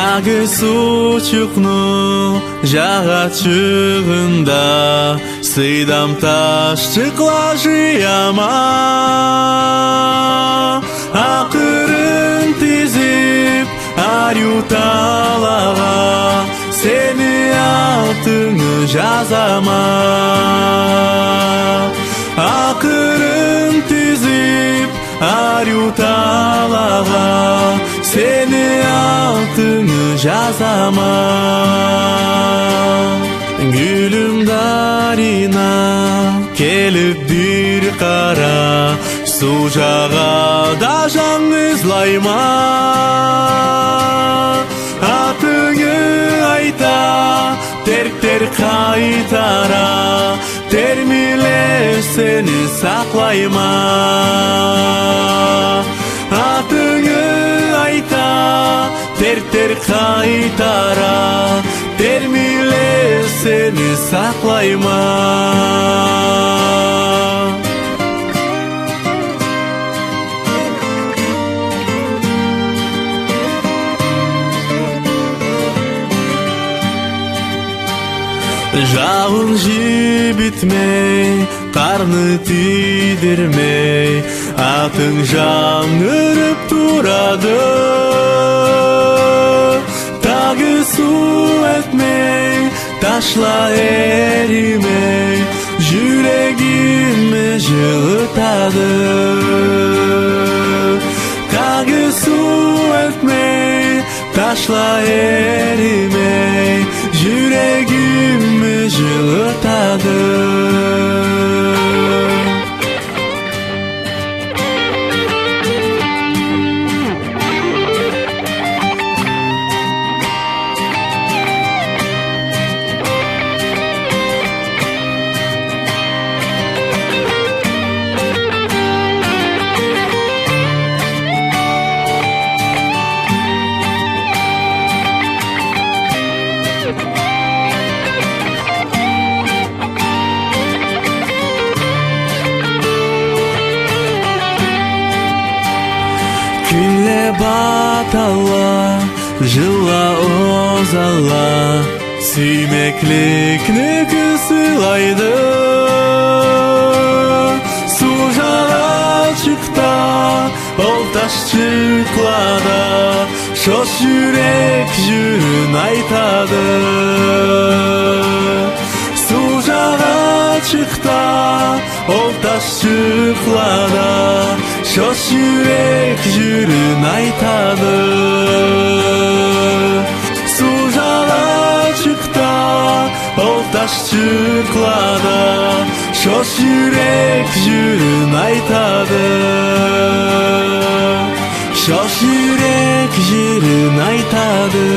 Тағы сучукну жағачығында сыйдам таштықла жияма. Ақырын тезіп арюталаға сені алтыны жазама. Ақырын тезіп арюталаға seni altını жазама. Gülüm darina kelip bir kara su жағада жаңызлайма. Атыңы айта терктер қайтара термилер сені сақлайма. Атыңы айта тертер қайтара термилер сені сақлайма. Жауын жібітмей, қарны тидірмей, атың жаңырып тұрады. Тағы су етмей, ташла еримей, жүрегіме жылытады. Тағы су етмей, ташла еримей, жүрегіме жылытады. Күнле батала, жыла озала, сүймеклікні кісілайды. Су жағачықта, ол ташчықлада, шош жүрек жүрін айтады. Су жағачықта, ол ташчықлада, шош жүрек жүрін айтады. Су жағачықта, ол ташчықлада, шош жүрек жүрін айтады. Шош жүрек жүрін айтады.